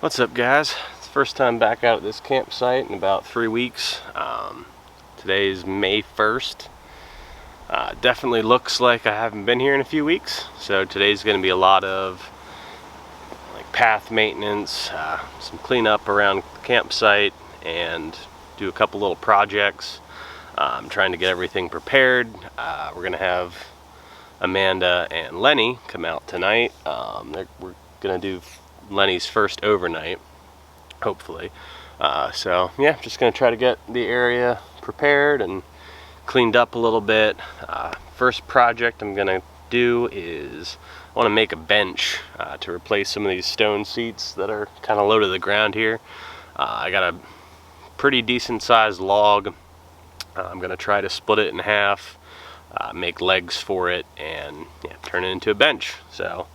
What's up, guys? It's the first time back out at this campsite in about 3 weeks. Today's May 1st. Definitely looks like I haven't been here in a few weeks, so today's going to be a lot of like path maintenance, some cleanup around the campsite, and do a couple little projects. I'm trying to get everything prepared. We're going to have Amanda and Lenny come out tonight. We're going to do Lenny's first overnight, hopefully. So yeah, just gonna try to get the area prepared and cleaned up a little bit. First project I'm gonna do is I want to make a bench to replace some of these stone seats that are kind of low to the ground here. I got a pretty decent sized log. I'm gonna try to split it in half, make legs for it, and yeah, turn it into a bench. So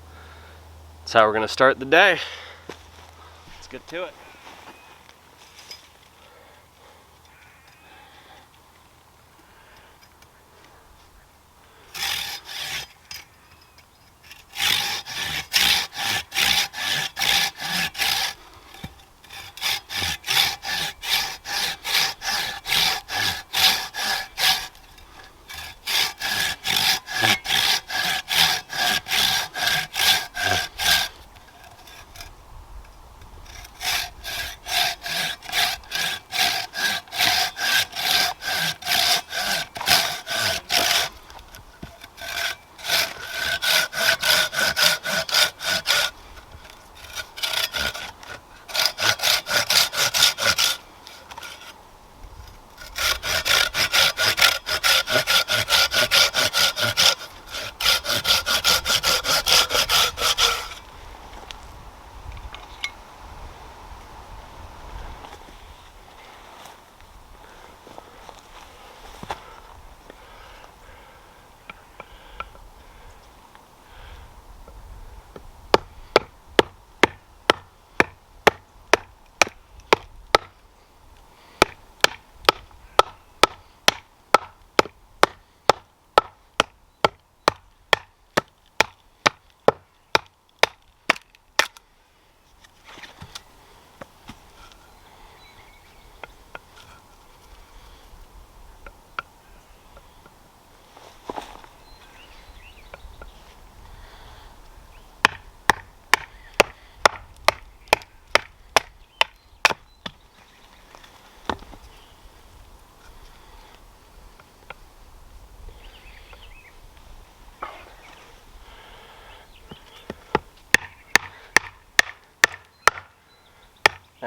that's how we're gonna start the day. Let's get to it.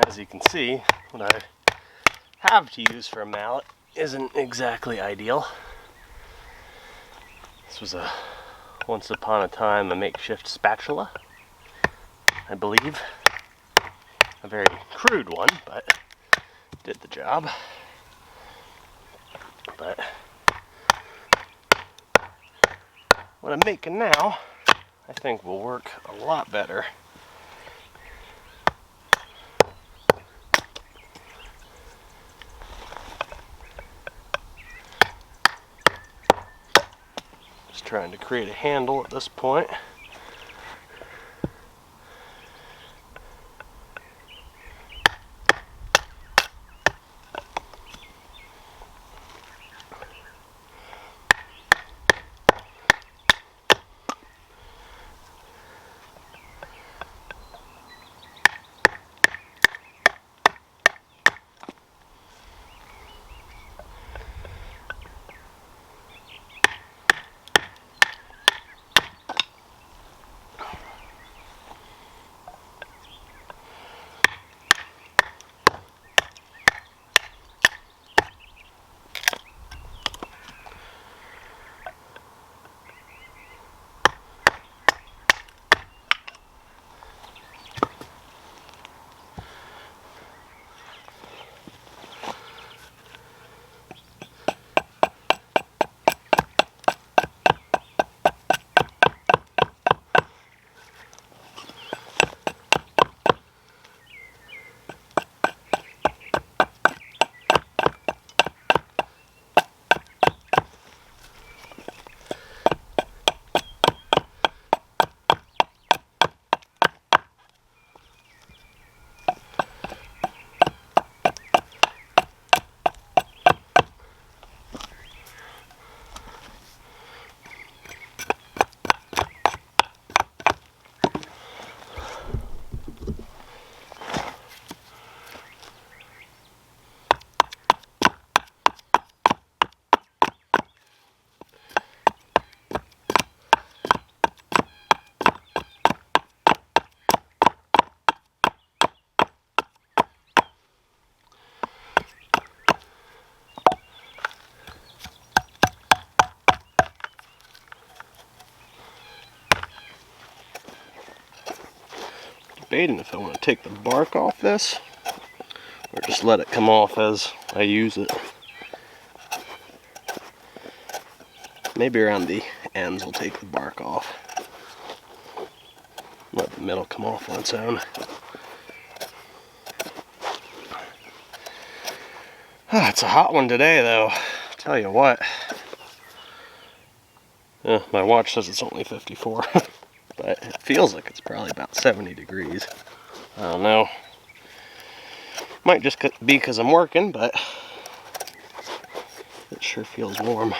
As you can see, what I have to use for a mallet isn't exactly ideal. This was once upon a time a makeshift spatula, I believe. A very crude one, but did the job. But what I'm making now, I think will work a lot better. Trying to create a handle at this point. debating if I want to take the bark off this or just let it come off as I use it. Maybe around the ends we'll take the bark off. Let the middle come off on its own. Oh, it's a hot one today though. Tell you what. My watch says it's only 54, but it feels like it's probably about 70 degrees. I don't know. Might just be because I'm working, but it sure feels warm.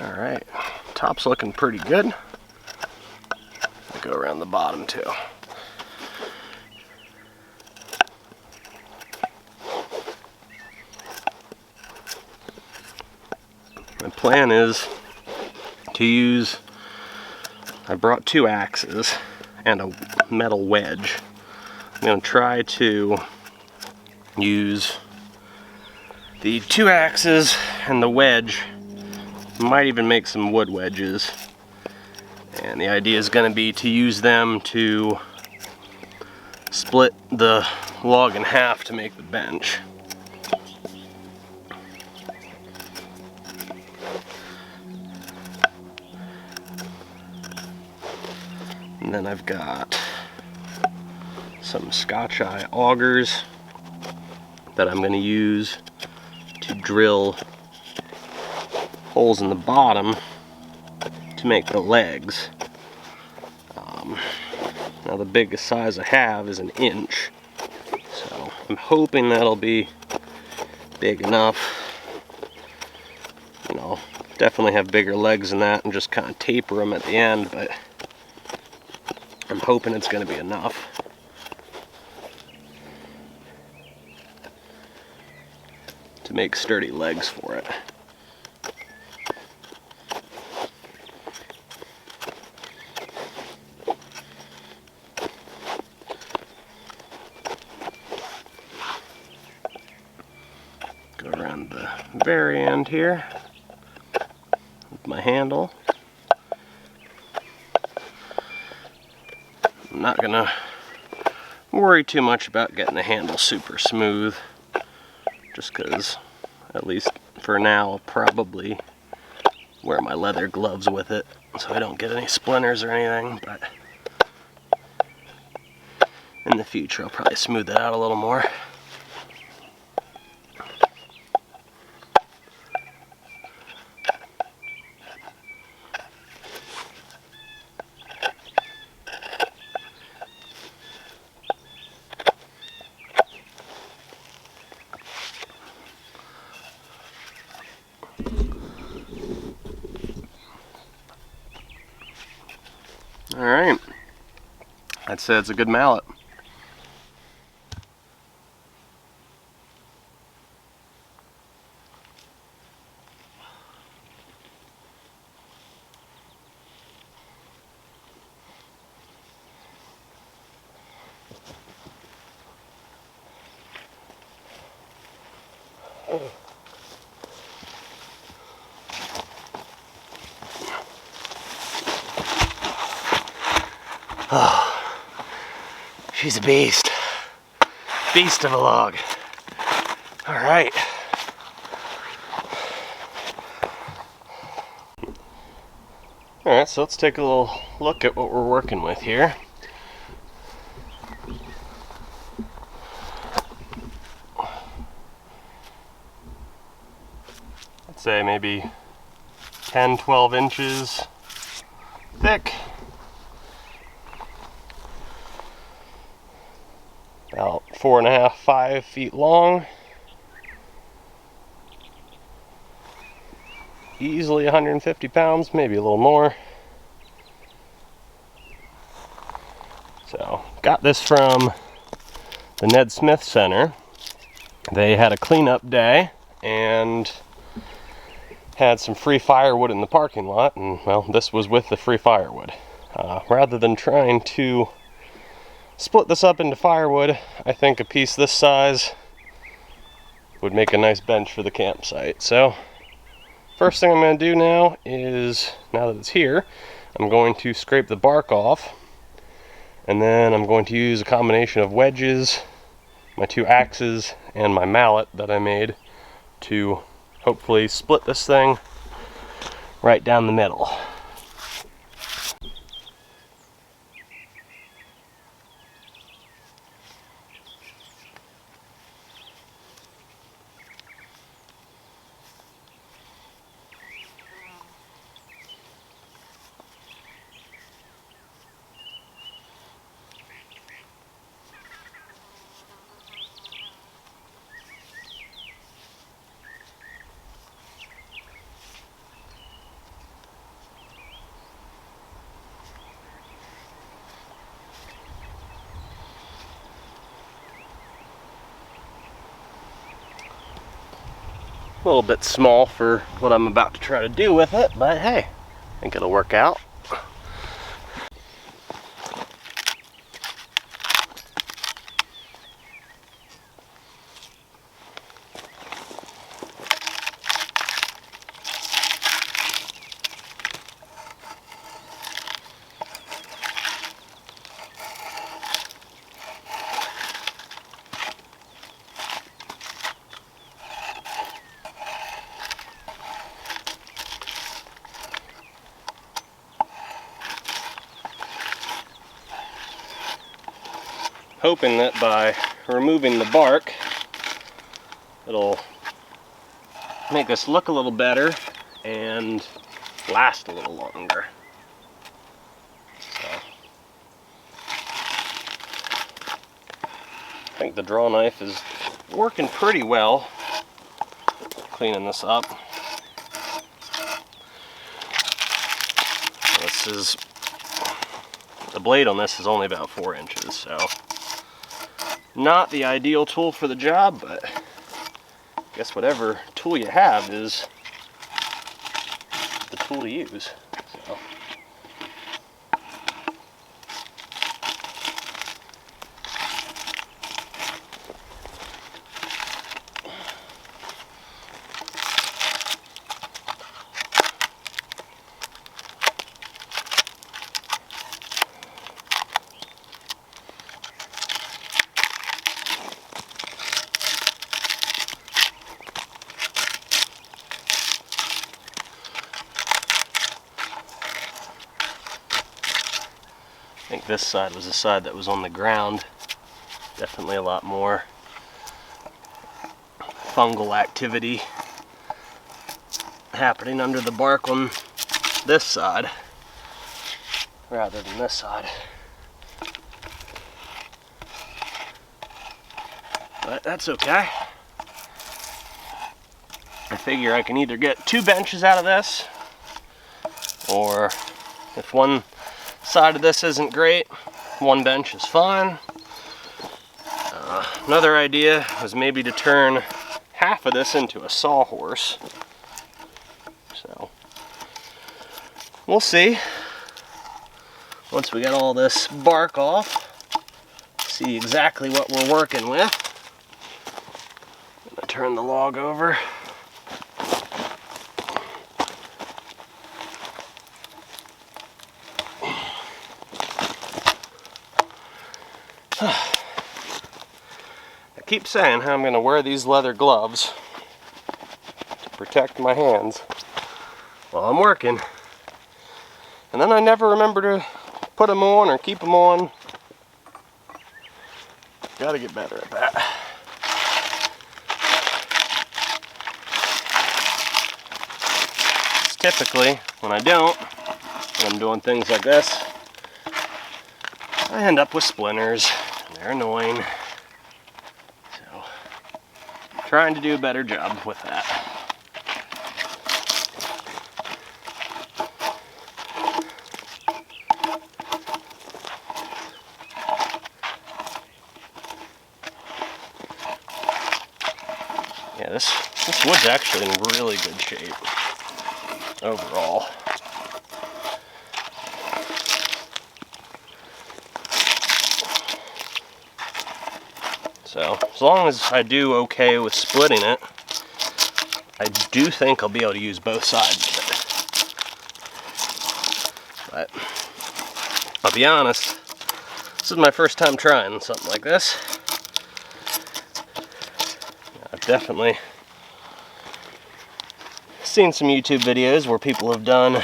Alright, top's looking pretty good. I'll go around the bottom too. My plan is to use, I brought 2 axes and a metal wedge. I'm going to try to use the 2 axes and the wedge. Might even make some wood wedges, and the idea is going to be to use them to split the log in half to make the bench. And then I've got some Scotch eye augers that I'm going to use to drill holes in the bottom to make the legs. Now the biggest size I have is 1 inch, so I'm hoping that'll be big enough. You know, definitely have bigger legs than that and just kind of taper them at the end, but I'm hoping it's going to be enough. To make sturdy legs for it. Go around the very end here with my handle. I'm not gonna worry too much about getting the handle super smooth, just because, at least for now, I'll probably wear my leather gloves with it so I don't get any splinters or anything, but in the future I'll probably smooth it out a little more. Alright, I'd say it's a good mallet. Oh, she's a beast. Beast of a log. All right. All right, so let's take a little look at what we're working with here. I'd say maybe 10, 12 inches thick. About 4.5, 5 feet long. Easily 150 pounds, maybe a little more. So, got this from the Ned Smith Center. They had a cleanup day and had some free firewood in the parking lot, and well, this was with the free firewood. Rather than trying to split this up into firewood, I think a piece this size would make a nice bench for the campsite. So, first thing I'm going to do now is, now that it's here, I'm going to scrape the bark off, and then I'm going to use a combination of wedges, my 2 axes, and my mallet that I made to hopefully split this thing right down the middle. A little bit small for what I'm about to try to do with it, but hey, I think it'll work out. Hoping that by removing the bark, it'll make this look a little better and last a little longer. So, I think the draw knife is working pretty well, cleaning this up. This is, the blade on this is only about 4 inches, so not the ideal tool for the job, but I guess whatever tool you have is the tool to use. So. I think this side was the side that was on the ground. Definitely a lot more fungal activity happening under the bark on this side rather than this side. But that's okay. I figure I can either get 2 benches out of this, or if one side of this isn't great, 1 bench is fine. Another idea was maybe to turn half of this into a sawhorse. So we'll see. Once we get all this bark off, see exactly what we're working with. I'm gonna turn the log over. I keep saying how I'm going to wear these leather gloves to protect my hands while I'm working, and then I never remember to put them on or keep them on. Got to get better at that. typically, when I don't, when I'm doing things like this, I end up with splinters, and they're annoying. So, trying to do a better job with that. Yeah, this wood's actually in really good shape overall. So, as long as I do okay with splitting it, I do think I'll be able to use both sides of it. But, I'll be honest, this is my first time trying something like this. I've definitely seen some YouTube videos where people have done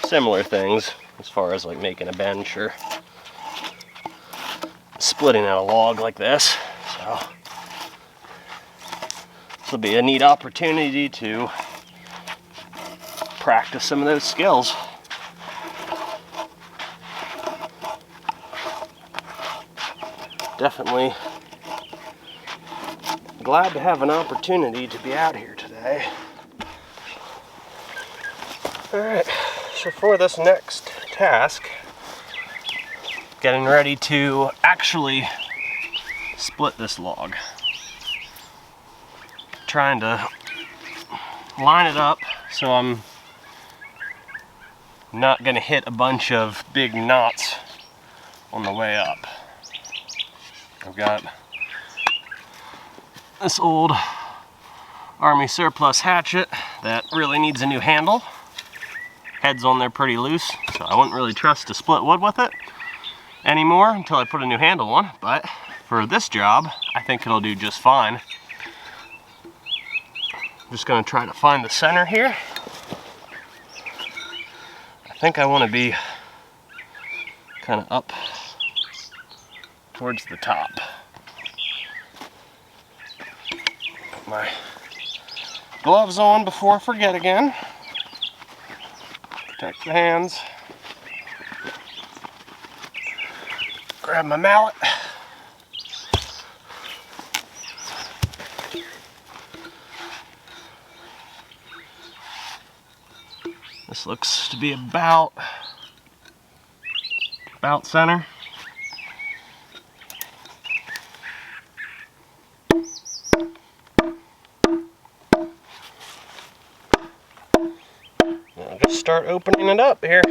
similar things as far as like making a bench or splitting out a log like this. So this will be a neat opportunity to practice some of those skills. Definitely glad to have an opportunity to be out here today. Alright, so for this next task, getting ready to actually split this log. Trying to line it up so I'm not going to hit a bunch of big knots on the way up. I've got this old Army surplus hatchet that really needs a new handle. Head's on there pretty loose, so I wouldn't really trust to split wood with it anymore until I put a new handle on, but for this job, I think it'll do just fine. I'm just gonna try to find the center here. I think I want to be kind of up towards the top. Put my gloves on before I forget again. Protect the hands. Grab my mallet. This looks to be about center. I'll just start opening it up here.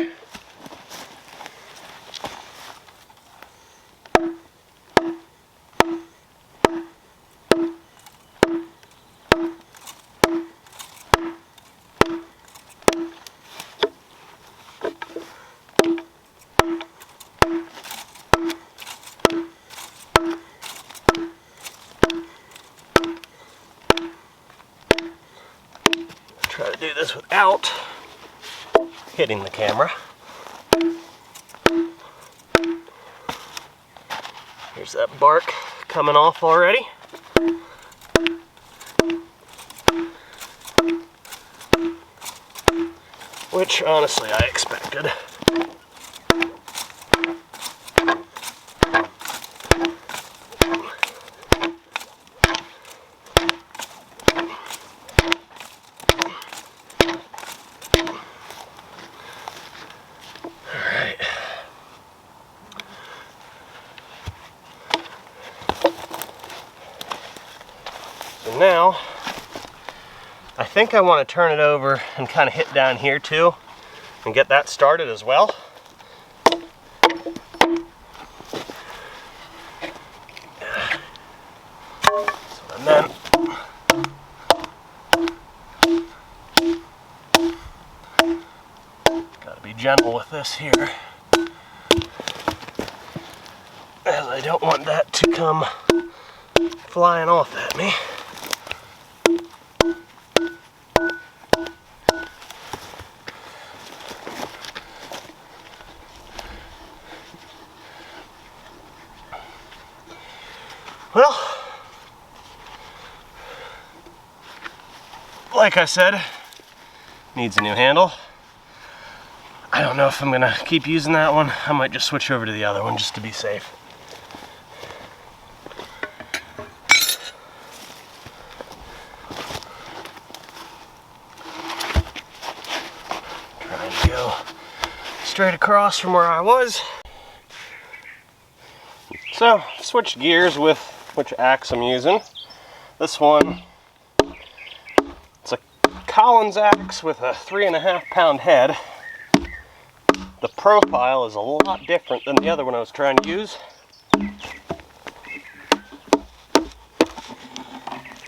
Try to do this without hitting the camera. Here's that bark coming off already. Which honestly I expected. Now, I think I want to turn it over and kind of hit down here too and get that started as well. And then gotta be gentle with this here, as I don't want that to come flying off at me. Well, like I said, needs a new handle. I don't know if I'm gonna keep using that one. I might just switch over to the other one just to be safe. Trying to go straight across from where I was. So, switched gears with which axe I'm using. This one, it's a Collins axe with a 3.5 pound head. The profile is a lot different than the other one I was trying to use.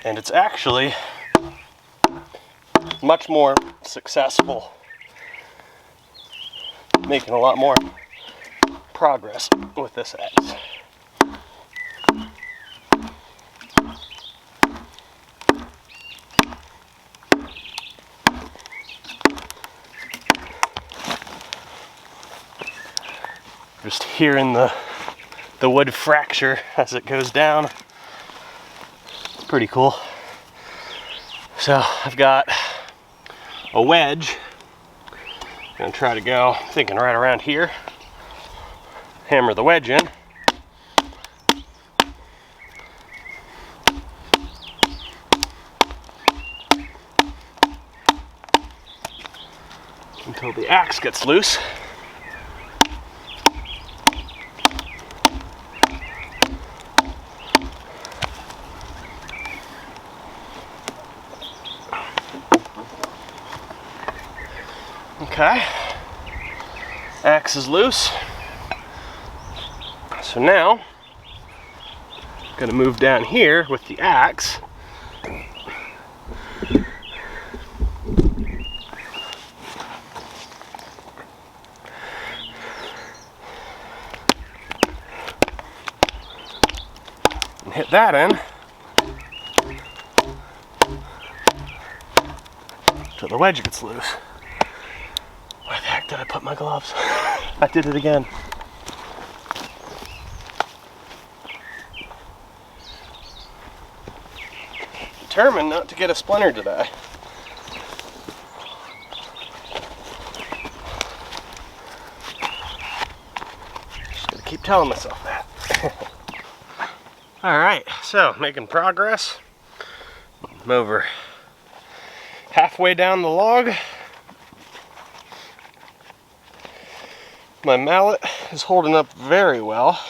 And it's actually much more successful, making a lot more progress with this axe. Just hearing the wood fracture as it goes down. Pretty cool. So I've got a wedge. I'm gonna try to go, thinking right around here. Hammer the wedge in. Until the axe gets loose. Okay, axe is loose. So now, I'm gonna move down here with the axe. And hit that in. Till the wedge gets loose. Where the heck did I put my gloves? I did it again. Determined not to get a splinter today. Just gotta keep telling myself that. Alright, so making progress. I'm over halfway down the log. My mallet is holding up very well.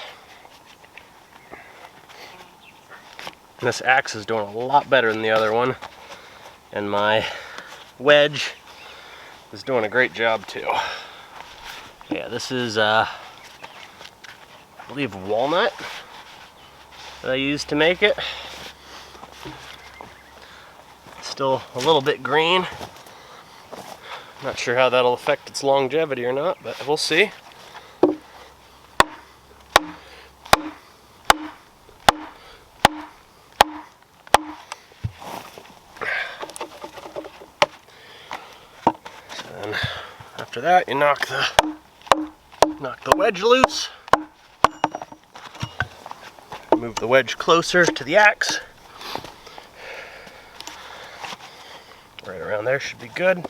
This axe is doing a lot better than the other one. And my wedge is doing a great job too. Yeah, this is, I believe, walnut that I used to make it. Still a little bit green. Not sure how that'll affect its longevity or not, but we'll see. So then after that, you knock the wedge loose. Move the wedge closer to the axe. Right around there should be good.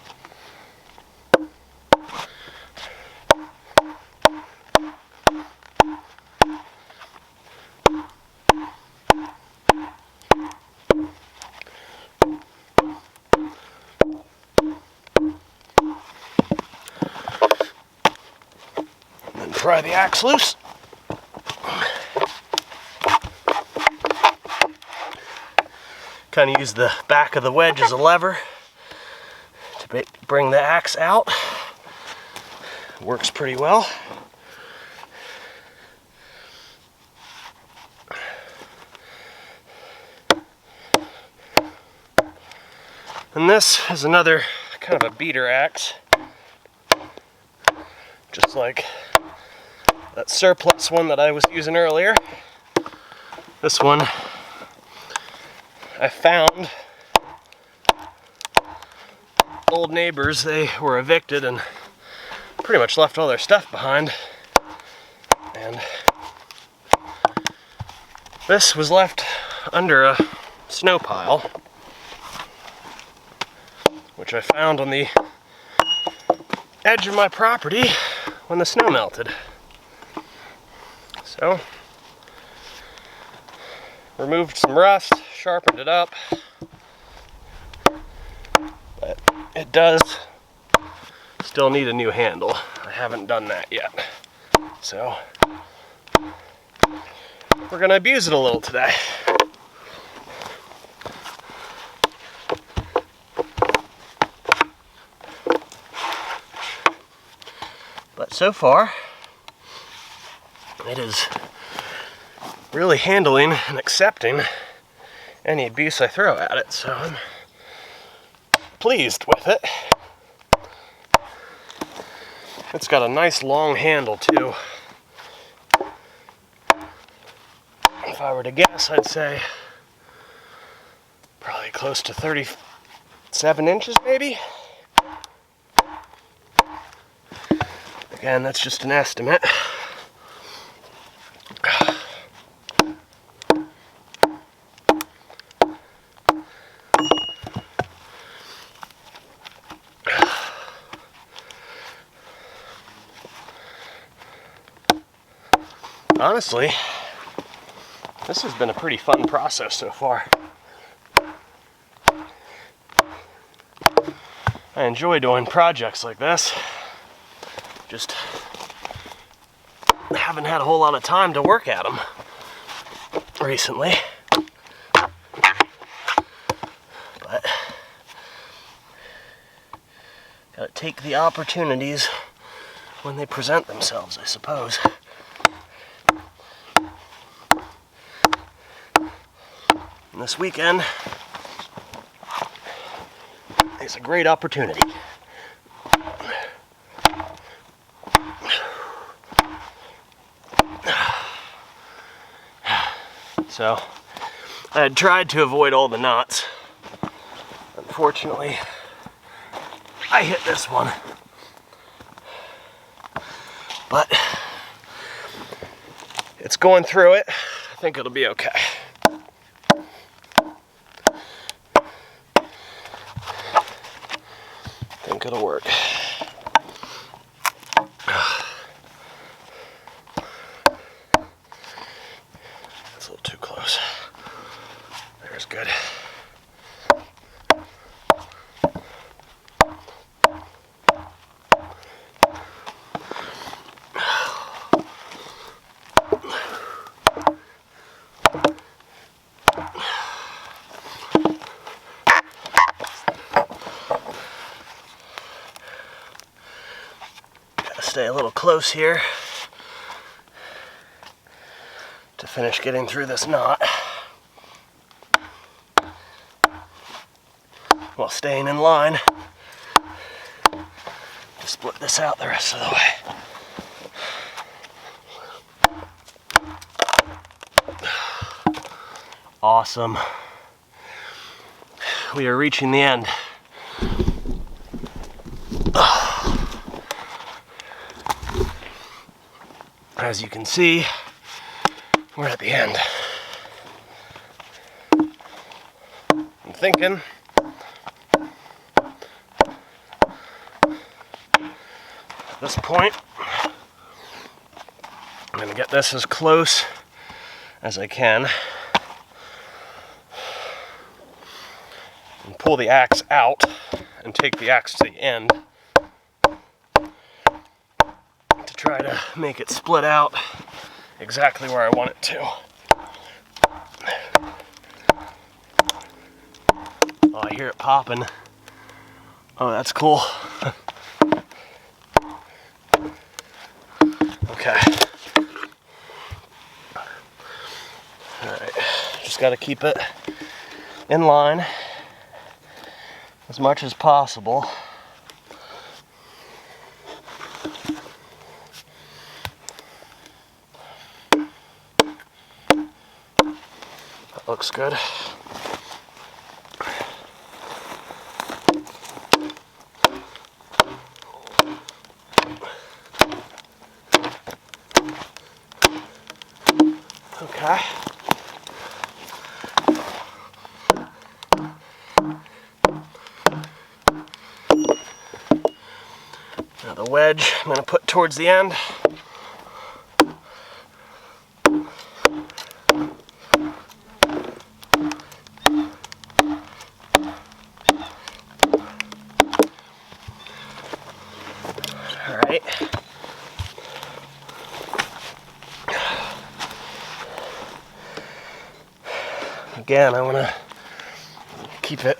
Pry the axe loose. Kind of use the back of the wedge as a lever to bring the axe out. Works pretty well. And this is another kind of a beater axe, just like that surplus one that I was using earlier. This one I found. Old neighbors, they were evicted and pretty much left all their stuff behind. And this was left under a snow pile. which I found on the edge of my property when the snow melted. So, removed some rust, sharpened it up, but it does still need a new handle. I haven't done that yet. So, we're gonna abuse it a little today. But so far, it is really handling and accepting any abuse I throw at it, so I'm pleased with it. It's got a nice long handle too. If I were to guess, I'd say probably close to 37 inches maybe. Again, that's just an estimate. Honestly, this has been a pretty fun process so far. I enjoy doing projects like this. Just haven't had a whole lot of time to work at them recently. But gotta take the opportunities when they present themselves, I suppose. And this weekend is a great opportunity. So, I had tried to avoid all the knots. Unfortunately, I hit this one. But it's going through it. I think it'll be okay. I think it'll work. That's a little too close. There's good. Stay a little close here to finish getting through this knot while staying in line to split this out the rest of the way. Awesome. We are reaching the end. As you can see, we're at the end. I'm thinking at this point, I'm going to get this as close as I can and pull the axe out and take the axe to the end. Try to make it split out exactly where I want it to. Oh, I hear it popping. Oh, that's cool. Okay. Alright, just got to keep it in line as much as possible. Looks good. Okay. Now the wedge I'm going to put towards the end. Alright. Again, I want to keep it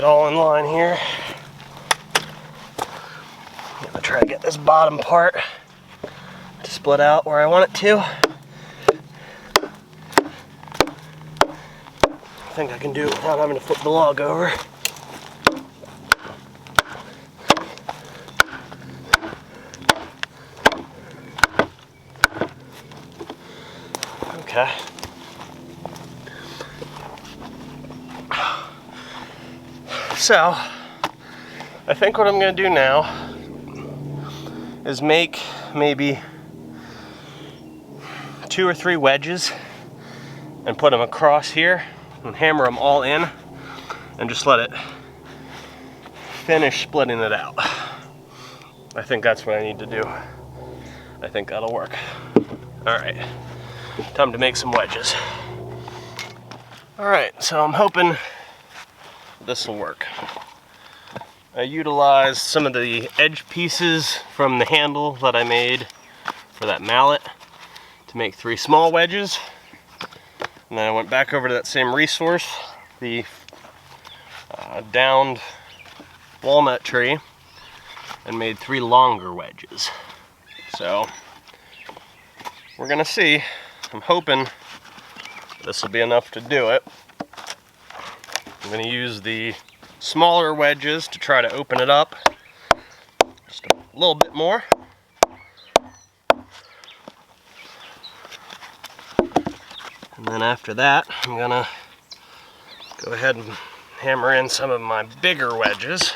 all in line here. I'm gonna try to get this bottom part to split out where I want it to. I think I can do it without having to flip the log over. Okay. So, I think what I'm going to do now is make maybe 2 or 3 wedges and put them across here and hammer them all in and just let it finish splitting it out. I think that's what I need to do. I think that'll work. Alright, time to make some wedges. Alright, so I'm hoping this will work. I utilized some of the edge pieces from the handle that I made for that mallet to make 3 small wedges. And then I went back over to that same resource, the downed walnut tree, and made 3 longer wedges. So we're gonna see. I'm hoping this will be enough to do it. I'm going to use the smaller wedges to try to open it up just a little bit more. And then after that, I'm going to go ahead and hammer in some of my bigger wedges.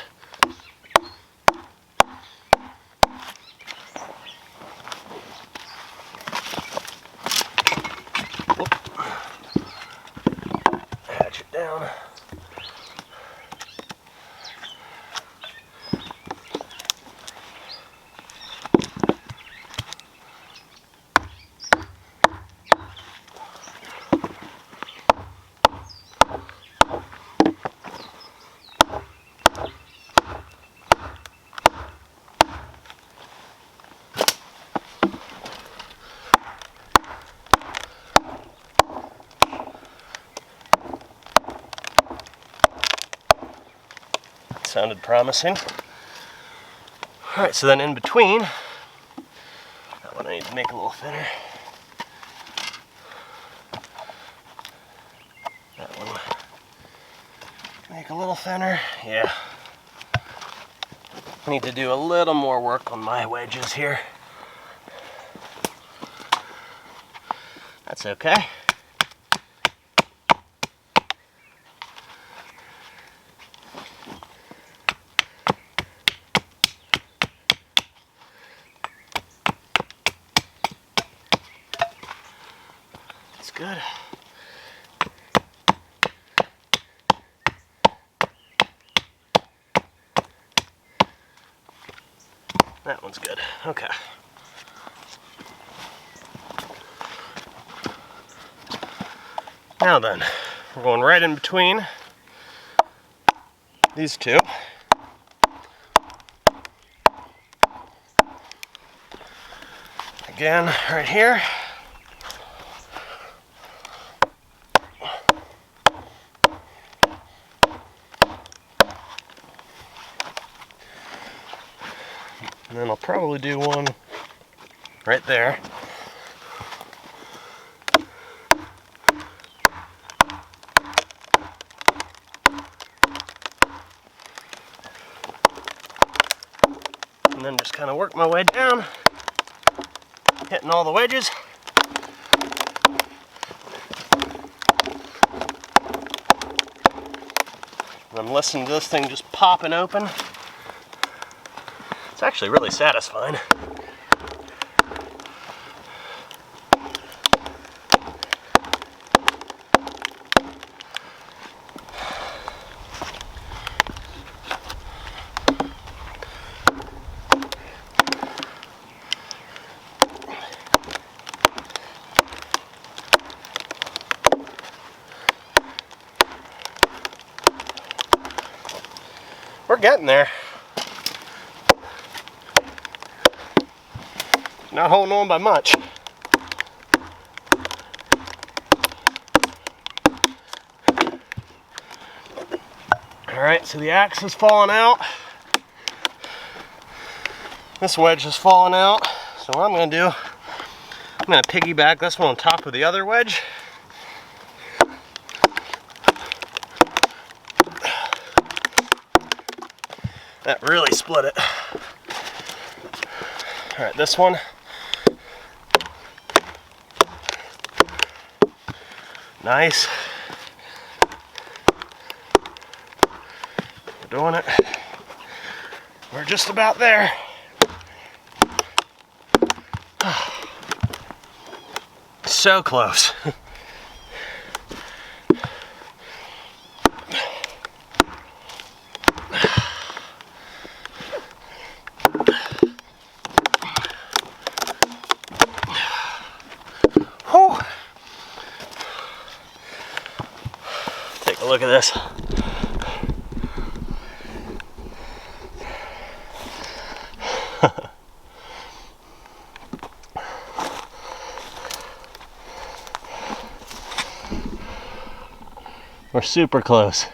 Hatch it down. Sounded promising. Alright, so then in between, that one I need to make a little thinner. That one, make a little thinner. Yeah. I need to do a little more work on my wedges here. That's okay. Good. That one's good. Okay. Now then, we're going right in between these two. Again, right here. And then I'll probably do one right there. And then just kind of work my way down, hitting all the wedges. And I'm listening to this thing just popping open. It's actually really satisfying. we're getting there. Not holding on by much. Alright, so the axe is falling out. This wedge is falling out. So what I'm going to do, I'm going to piggyback this one on top of the other wedge. That really split it. Alright, this one. Nice. We're doing it. We're just about there. So close. Whew. Take a look at this. We're super close.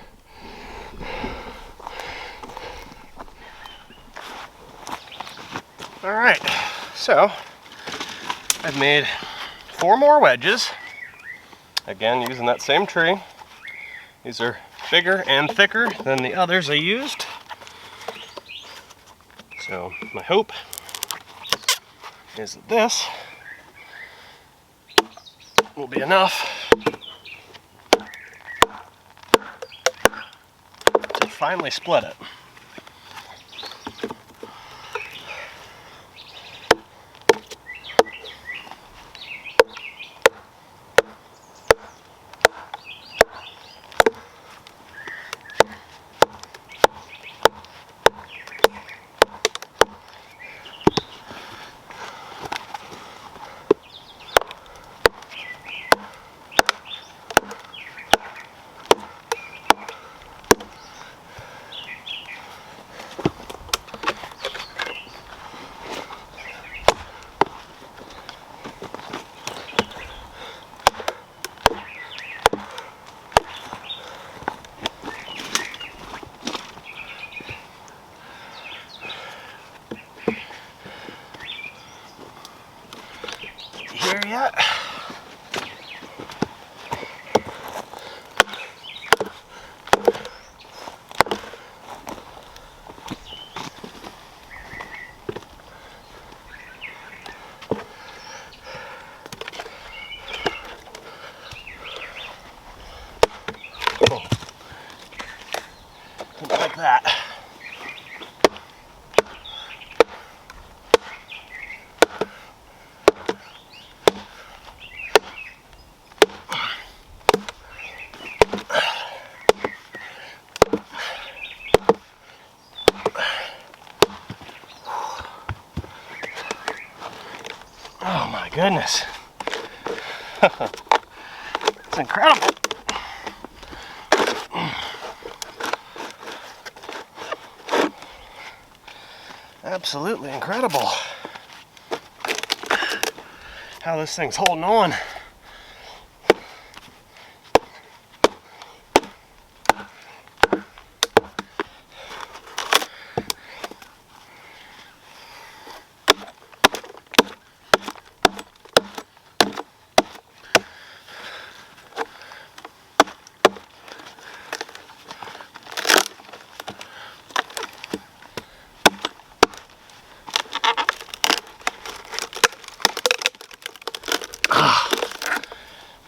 All right, so I've made 4 more wedges. Again, using that same tree. These are bigger and thicker than the others I used. So my hope is that this will be enough to finally split it. Here yet? Oh. Like that. Oh my goodness. It's incredible. Absolutely incredible how this thing's holding on.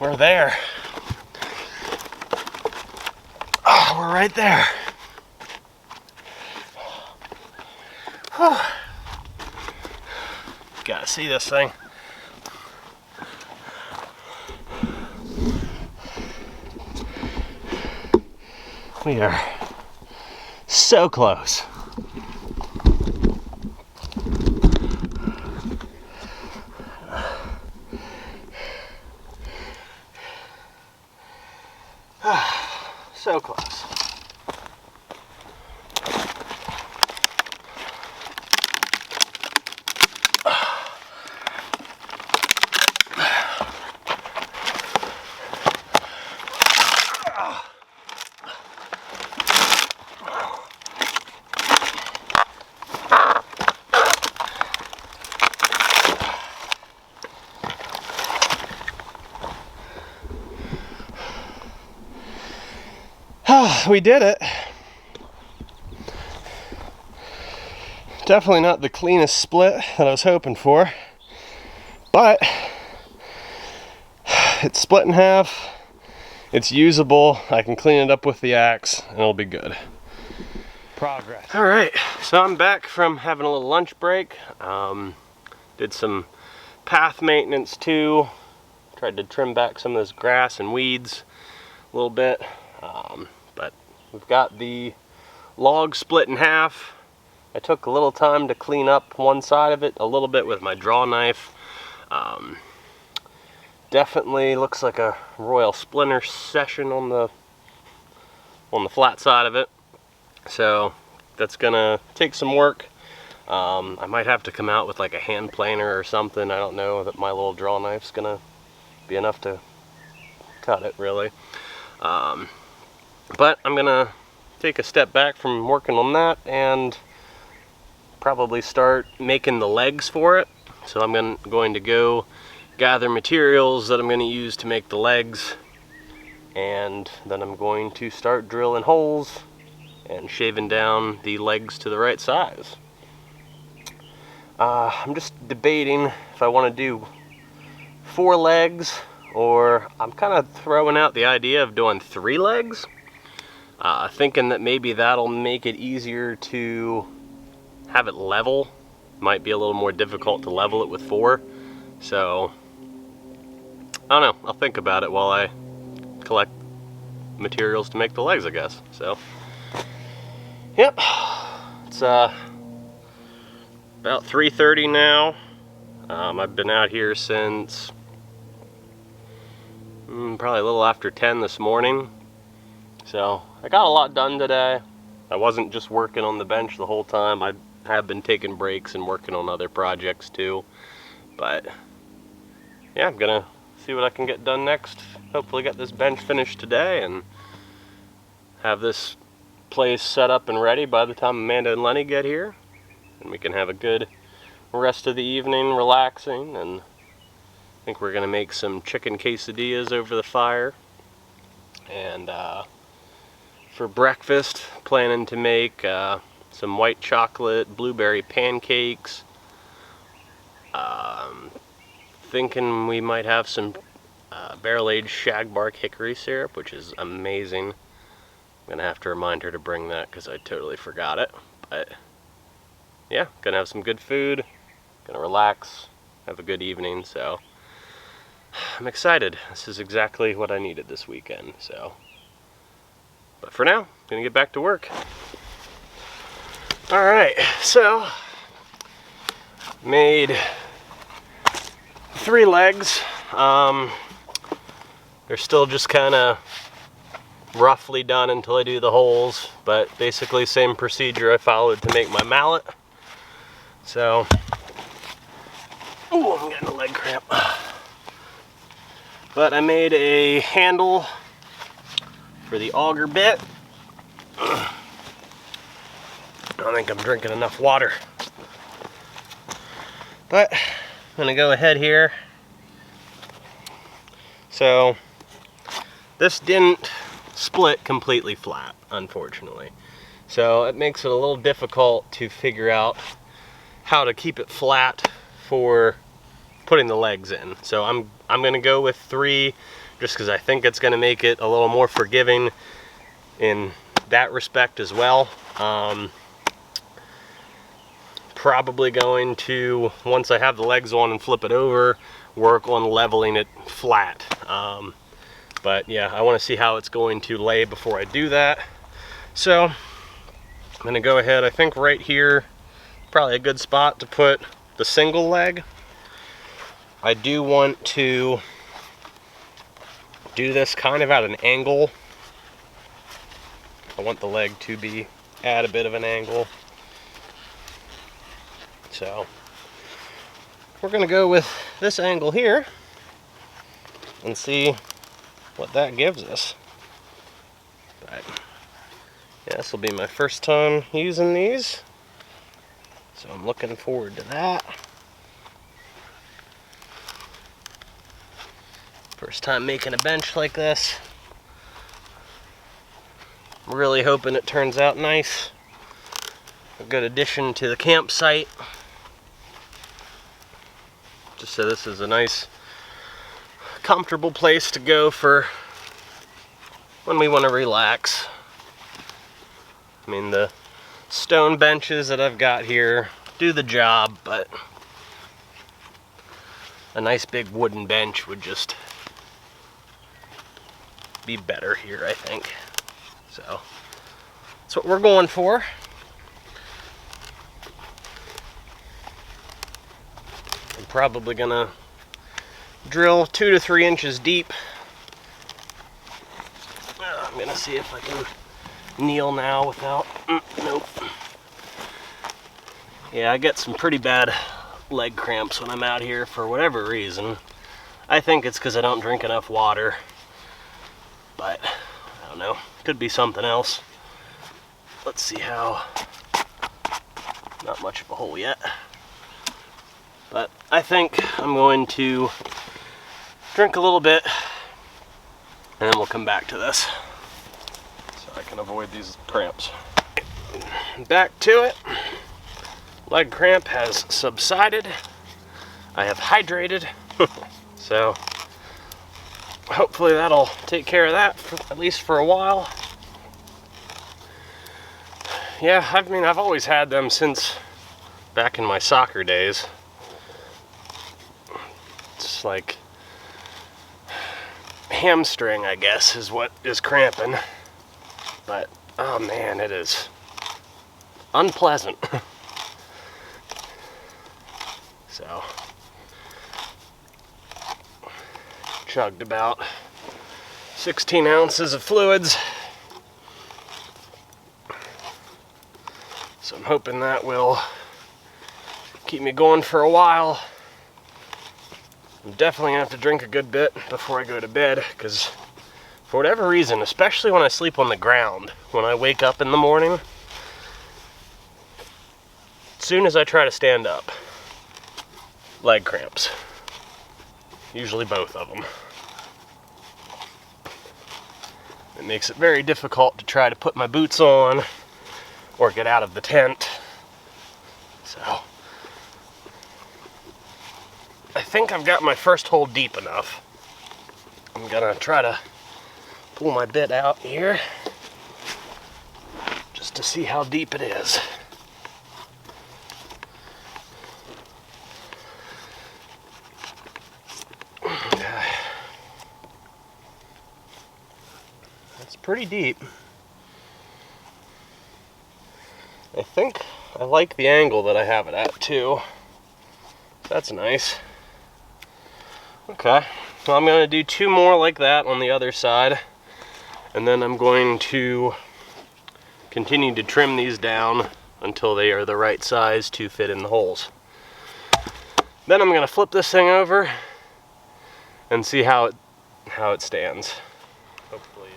We're there. Oh, we're right there. Whew. Gotta see this thing. We are so close. So close. we did it. Definitely not the cleanest split that I was hoping for, but it's split in half. It's usable. I can clean it up with the axe and it'll be good. Progress. All right, so I'm back from having a little lunch break. Did some path maintenance too. Tried to trim back some of this grass and weeds a little bit. But we've got the log split in half. I took a little time to clean up one side of it a little bit with my draw knife. Definitely looks like a royal splinter session on the flat side of it. So that's gonna take some work. I might have to come out with like a hand planer or something. I don't know that my little draw knife's gonna be enough to cut it really. But I'm gonna take a step back from working on that and probably start making the legs for it. So I'm going to go gather materials that I'm going to use to make the legs, and then I'm going to start drilling holes and shaving down the legs to the right size. I'm just debating if I want to do 4 legs, or I'm kind of throwing out the idea of doing 3 legs, thinking that maybe that'll make it easier to have it level. Might be a little more difficult to level it with 4. So I don't know, I'll think about it while I collect materials to make the legs, I guess. So yep, it's about 3:30 now. I've been out here since probably a little after 10 this morning. So I got a lot done today. I wasn't just working on the bench the whole time. I have been taking breaks and working on other projects too. But yeah, I'm gonna see what I can get done next. Hopefully get this bench finished today and have this place set up and ready by the time Amanda and Lenny get here. And we can have a good rest of the evening relaxing. And I think we're gonna make some chicken quesadillas over the fire. And for breakfast, planning to make some white chocolate blueberry pancakes. Thinking we might have some barrel-aged shagbark hickory syrup, which is amazing. I'm gonna have to remind her to bring that because I totally forgot it. But yeah, gonna have some good food, gonna relax, have a good evening. So I'm excited. This is exactly what I needed this weekend. So, but for now, gonna get back to work. All right, so made 3 legs. They're still just kind of roughly done until I do the holes, but basically same procedure I followed to make my mallet. So, ooh, I'm getting a leg cramp. But I made a handle for the auger bit. I don't think I'm drinking enough water. But I'm gonna go ahead here. So this didn't split completely flat, unfortunately. So it makes it a little difficult to figure out how to keep it flat for putting the legs in. So I'm gonna go with 3 just because I think it's gonna make it a little more forgiving in that respect as well. Probably going to, once I have the legs on and flip it over, work on leveling it flat. But yeah, I want to see how it's going to lay before I do that. So I'm going to go ahead, I think right here, probably a good spot to put the single leg. I do want to do this kind of at an angle. I want the leg to be at a bit of an angle. So we're going to go with this angle here and see what that gives us. But yeah, this will be my first time using these, so I'm looking forward to that. First time making a bench like this. I'm really hoping it turns out nice. A good addition to the campsite. Just so this is a nice, comfortable place to go for when we want to relax. I mean, the stone benches that I've got here do the job, but a nice big wooden bench would just be better here, I think. So that's what we're going for. I'm probably gonna drill 2 to 3 inches deep. I'm gonna see if I can kneel now without, nope. Yeah, I get some pretty bad leg cramps when I'm out here for whatever reason. I think it's because I don't drink enough water, but I don't know, could be something else. Let's see how, not much of a hole yet, but I think I'm going to drink a little bit and then we'll come back to this so I can avoid these cramps. Back to it. Leg cramp has subsided. I have hydrated. So hopefully that'll take care of that, at least for a while. Yeah, I mean, I've always had them since back in my soccer days. It's like hamstring, I guess, is what is cramping. But, oh man, it is unpleasant. So, chugged about 16 ounces of fluids. So I'm hoping that will keep me going for a while. I'm definitely gonna have to drink a good bit before I go to bed, because for whatever reason, especially when I sleep on the ground, when I wake up in the morning, as soon as I try to stand up, leg cramps. Usually both of them. It makes it very difficult to try to put my boots on or get out of the tent. So I think I've got my first hole deep enough. I'm gonna try to pull my bit out here just to see how deep it is. That's pretty deep. I think I like the angle that I have it at too. That's nice. Okay, so I'm going to do 2 more like that on the other side, and then I'm going to continue to trim these down until they are the right size to fit in the holes. Then I'm going to flip this thing over and see how it stands. Hopefully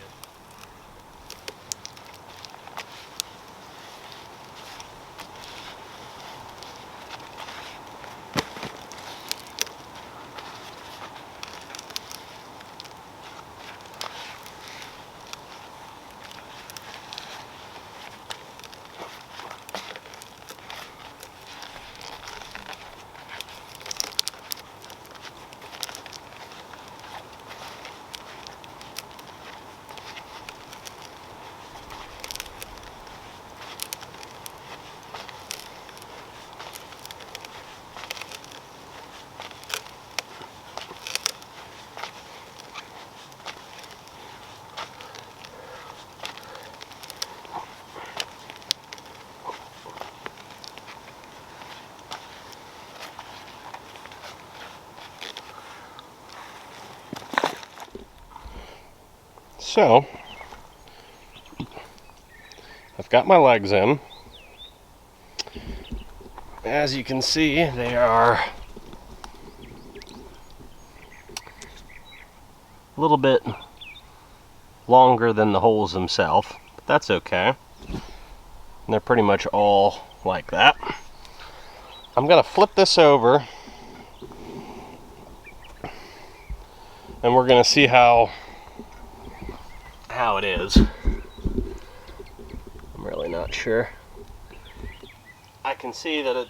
so, I've got my legs in. As you can see, they are a little bit longer than the holes themselves, but that's okay. And they're pretty much all like that. I'm gonna flip this over and we're gonna see how it is. really not sure. I can see that it,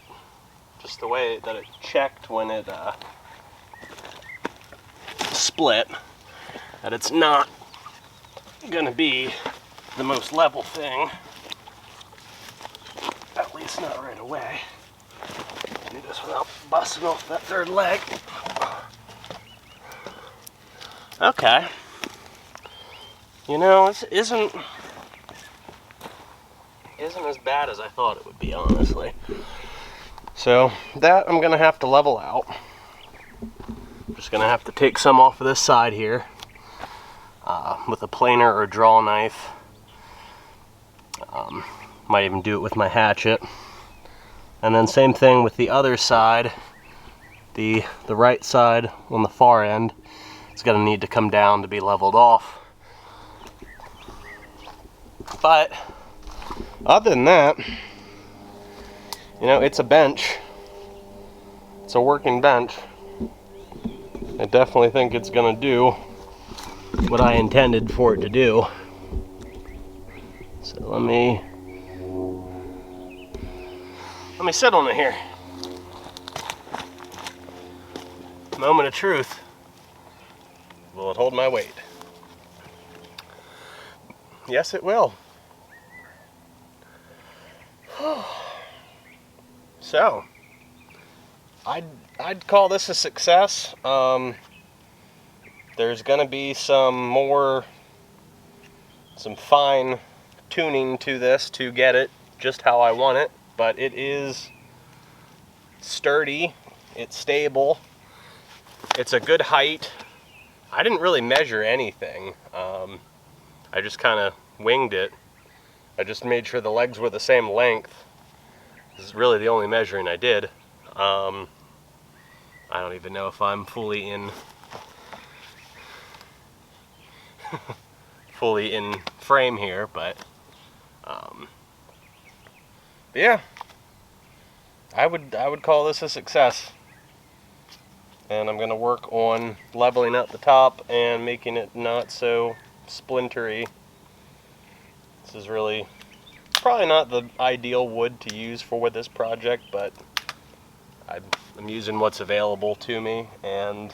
just the way that it checked when it split, that it's not gonna be the most level thing, at least not right away. Do this without busting off that third leg. Okay. You know, this isn't as bad as I thought it would be, honestly. So that I'm gonna have to level out. I'm just gonna have to take some off of this side here with a planer or draw knife. Might even do it with my hatchet. And then same thing with the other side. The right side on the far end is gonna need to come down to be leveled off. But other than that, you know, it's a bench. It's a working bench. I definitely think it's gonna do what I intended for it to do. So let me sit on it here. Moment of truth. Will it hold my weight? Yes, it will. So, I'd call this a success. There's gonna be some fine tuning to this to get it just how I want it, but it is sturdy, it's stable, it's a good height. I didn't really measure anything. I just kind of winged it. I just made sure the legs were the same length. This is really the only measuring I did. I don't even know if I'm fully in frame here, but yeah, I would call this a success. And I'm gonna work on leveling up the top and making it not so splintery. This is really probably not the ideal wood to use for this project, but I'm using what's available to me and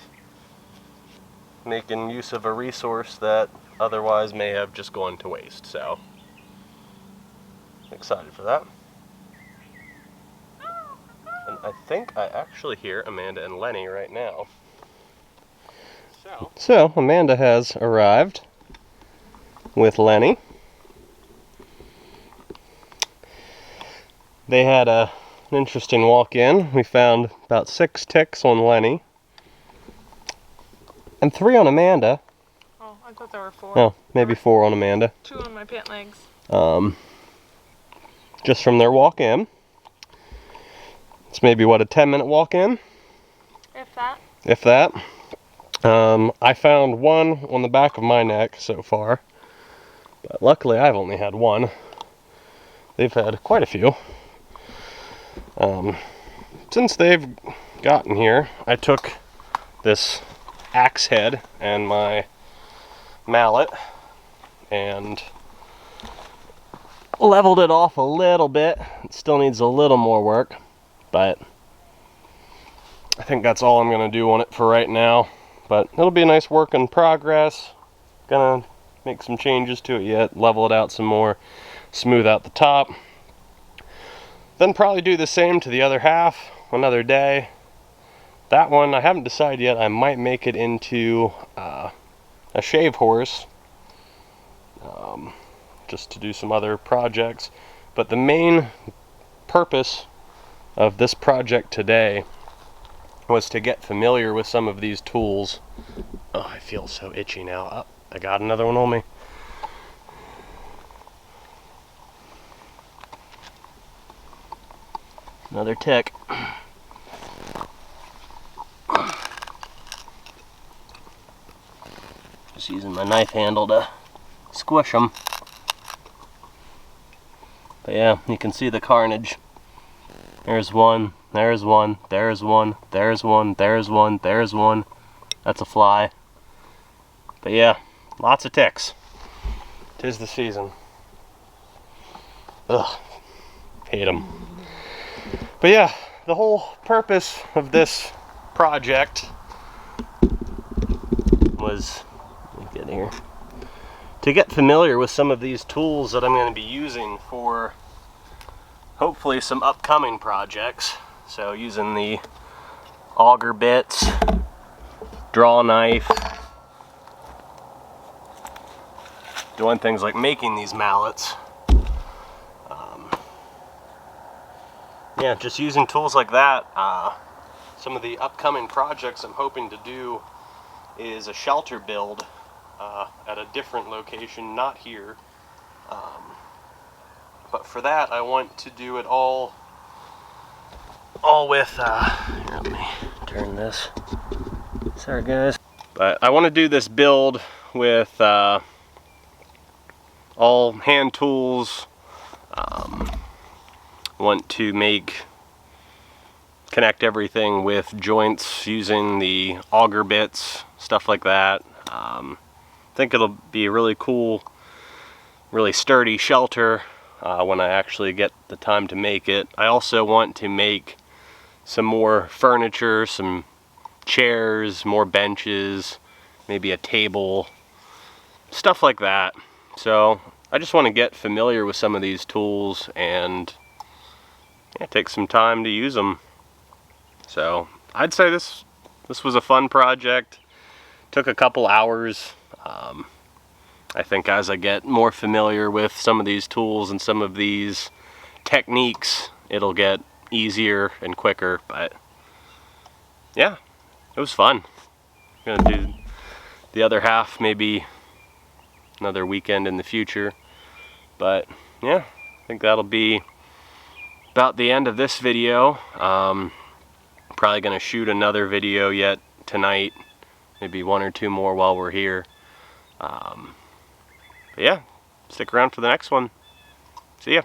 making use of a resource that otherwise may have just gone to waste. So I'm excited for that. And I think I actually hear Amanda and Lenny right now. So Amanda has arrived with Lenny. They had an interesting walk-in. We found about 6 ticks on Lenny and 3 on Amanda. Oh, I thought there were 4. Oh, maybe 4 on Amanda. 2 on my pant legs. Just from their walk-in. It's maybe, what, a 10-minute walk-in? If that. If that. I found 1 on the back of my neck so far, but luckily I've only had 1. They've had quite a few. Since they've gotten here, I took this axe head and my mallet and leveled it off a little bit. It still needs a little more work, but I think that's all I'm going to do on it for right now. But it'll be a nice work in progress. Gonna make some changes to it yet, level it out some more, smooth out the top. Then probably do the same to the other half another day. That one, I haven't decided yet. I might make it into a shave horse, just to do some other projects. But the main purpose of this project today was to get familiar with some of these tools. Oh, I feel so itchy now. Oh, I got another one on me. Another tick. Just using my knife handle to squish them. But yeah, you can see the carnage. There's one, there's one, there's one, there's one, there's one, there's one. That's a fly. But yeah, lots of ticks. 'Tis the season. Ugh, hate them. But yeah, the whole purpose of this project was, let me get here, to get familiar with some of these tools that I'm going to be using for hopefully some upcoming projects. So using the auger bits, draw knife, doing things like making these mallets. Yeah, just using tools like that. Some of the upcoming projects I'm hoping to do is a shelter build at a different location, not here. But for that, I want to do it all with, here, let me turn this. Sorry guys. But I want to do this build with all hand tools. Want to connect everything with joints using the auger bits, stuff like that. I think it'll be a really cool, really sturdy shelter when I actually get the time to make it. I also want to make some more furniture, some chairs, more benches, maybe a table, stuff like that. So I just want to get familiar with some of these tools and take some time to use them. So I'd say this was a fun project. Took a couple hours. I think as I get more familiar with some of these tools and some of these techniques, it'll get easier and quicker. But yeah, it was fun. I'm gonna do the other half maybe another weekend in the future. But yeah, I think that'll be about the end of this video. Probably gonna shoot another video yet tonight, maybe one or two more while we're here. But yeah, stick around for the next one. See ya.